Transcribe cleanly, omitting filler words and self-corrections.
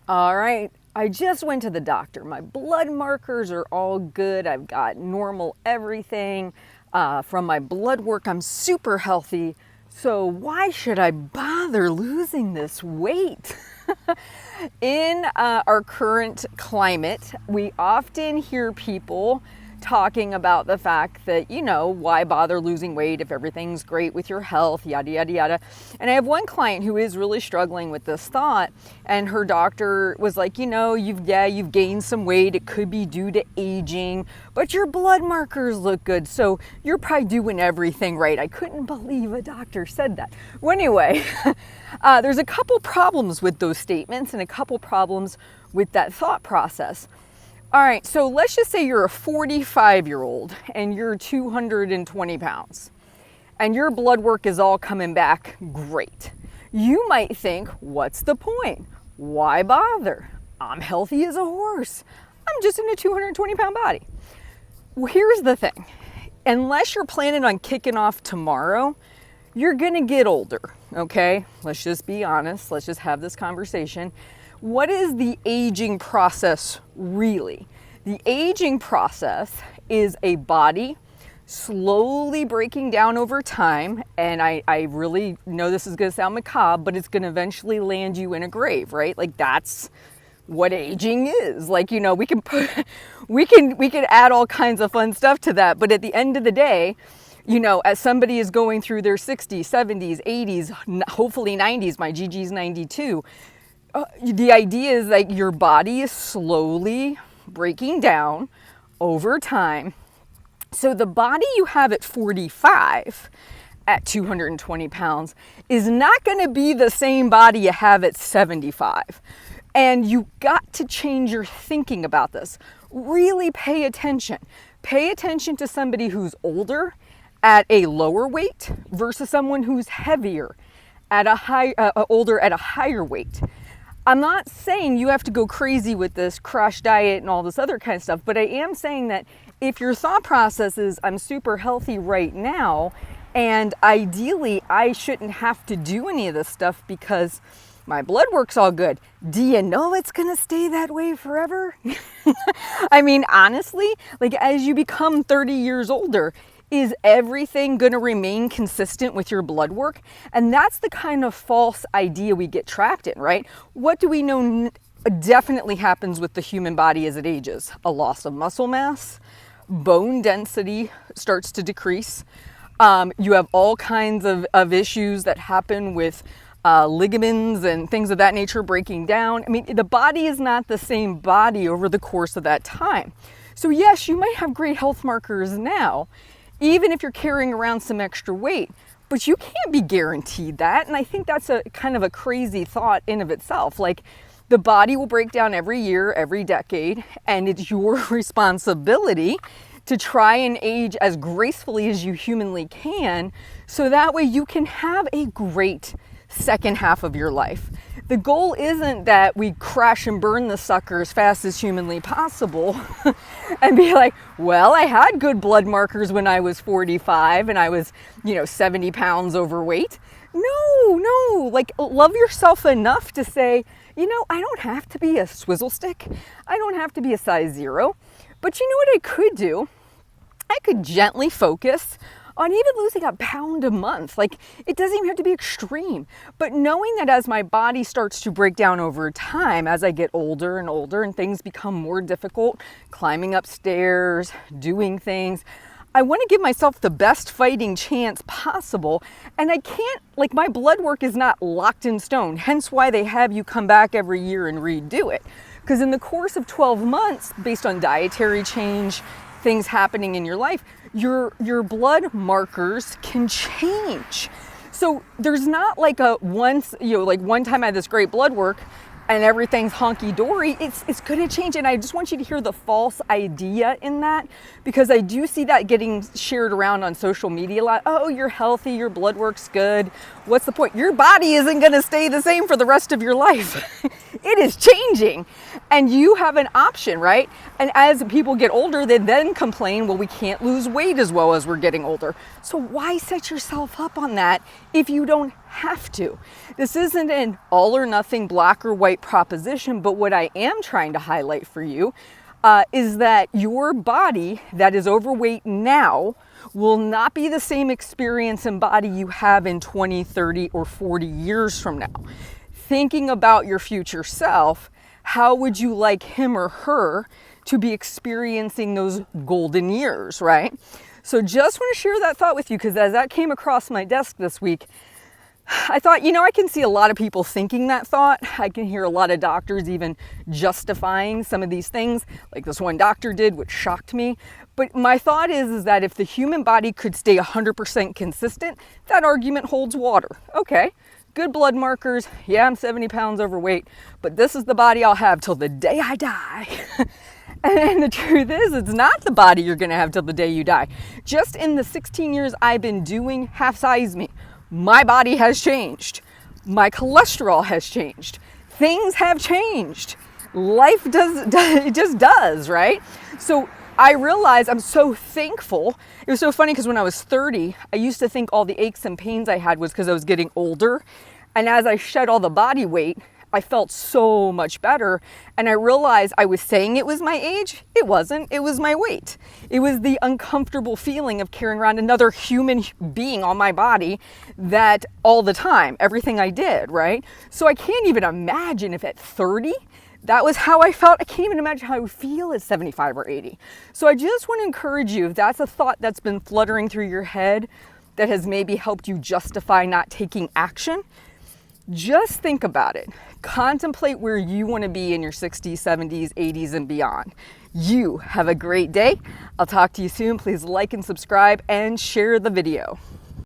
All right, I just went to the doctor. My blood markers are all good. I've got normal everything. From my blood work, I'm super healthy. So, why should I bother losing this weight? In our current climate, we often hear people talking about the fact that, why bother losing weight if everything's great with your health, yada, yada, yada. And I have one client who is really struggling with this thought, and her doctor was like, you've gained some weight. It could be due to aging, but your blood markers look good. So you're probably doing everything right. I couldn't believe a doctor said that. Well, anyway, there's a couple problems with those statements and a couple problems with that thought process. All right, so let's just say you're a 45-year-old and you're 220 pounds and your blood work is all coming back great. You might think, what's the point? Why bother? I'm healthy as a horse. I'm just in a 220-pound body. Well, here's the thing. Unless you're planning on kicking off tomorrow, you're gonna get older, okay? Let's just be honest. Let's just have this conversation. What is the aging process really? The aging process is a body slowly breaking down over time, and I really know this is gonna sound macabre, but it's gonna eventually land you in a grave, right? Like that's what aging is. Like, we can add all kinds of fun stuff to that, but at the end of the day, as somebody is going through their 60s, 70s, 80s, hopefully 90s, my Gigi's 92, the idea is that your body is slowly breaking down over time. So the body you have at 45 at 220 pounds is not going to be the same body you have at 75. And you got to change your thinking about this. Really pay attention. Pay attention to somebody who's older at a lower weight versus someone who's heavier at older at a higher weight. I'm not saying you have to go crazy with this crash diet and all this other kind of stuff, but I am saying that if your thought process is, I'm super healthy right now, and ideally I shouldn't have to do any of this stuff because my blood work's all good. Do you know it's gonna stay that way forever? I mean, honestly, like as you become 30 years older, is everything going to remain consistent with your blood work? And that's the kind of false idea we get trapped in, right? What do we know definitely happens with the human body as it ages? A loss of muscle mass, bone density starts to decrease. You have all kinds of issues that happen with ligaments and things of that nature breaking down. I mean, the body is not the same body over the course of that time. So yes, you might have great health markers now, even if you're carrying around some extra weight, but you can't be guaranteed that. And I think that's a kind of a crazy thought in of itself. Like the body will break down every year, every decade, and it's your responsibility to try and age as gracefully as you humanly can, so that way you can have a great second half of your life. The goal isn't that we crash and burn the sucker as fast as humanly possible and be like, well, I had good blood markers when I was 45 and I was, 70 pounds overweight. No, like love yourself enough to say, I don't have to be a swizzle stick. I don't have to be a size 0. But you know what I could do? I could gently focus on even losing a pound a month. Like it doesn't even have to be extreme, but knowing that as my body starts to break down over time, as I get older and older and things become more difficult, climbing up stairs, doing things, I want to give myself the best fighting chance possible. And I can't, like my blood work is not locked in stone, hence why they have you come back every year and redo it. Because in the course of 12 months, based on dietary change, things happening in your life, your blood markers can change. So there's not like a once, like one time I had this great blood work and everything's honky-dory. It's going to change. And I just want you to hear the false idea in that, because I do see that getting shared around on social media a lot. Oh, you're healthy, your blood work's good. What's the point? Your body isn't going to stay the same for the rest of your life. It is changing. And you have an option, right? And as people get older, they then complain, well, we can't lose weight as well as we're getting older. So why set yourself up on that if you don't have to? This isn't an all or nothing, black or white proposition, but what I am trying to highlight for you is that your body that is overweight now will not be the same experience and body you have in 20, 30, or 40 years from now. Thinking about your future self, how would you like him or her to be experiencing those golden years, right? So just want to share that thought with you, because as that came across my desk this week, I thought, I can see a lot of people thinking that thought. I can hear a lot of doctors even justifying some of these things, like this one doctor did, which shocked me. But my thought is that if the human body could stay 100% consistent, that argument holds water. Okay, good blood markers. Yeah, I'm 70 pounds overweight, but this is the body I'll have till the day I die. And the truth is, it's not the body you're going to have till the day you die. Just in the 16 years I've been doing Half Size Me, my body has changed. My cholesterol has changed. Things have changed. Life it just does, right? So I realized I'm so thankful. It was so funny because when I was 30, I used to think all the aches and pains I had was because I was getting older. And as I shed all the body weight, I felt so much better. And I realized I was saying it was my age. It wasn't. It was my weight. It was the uncomfortable feeling of carrying around another human being on my body that all the time, everything I did, right? So I can't even imagine if at 30, that was how I felt. I can't even imagine how I would feel at 75 or 80. So I just want to encourage you, if that's a thought that's been fluttering through your head that has maybe helped you justify not taking action, just think about it. Contemplate where you want to be in your 60s, 70s, 80s, and beyond. You have a great day. I'll talk to you soon. Please like and subscribe and share the video.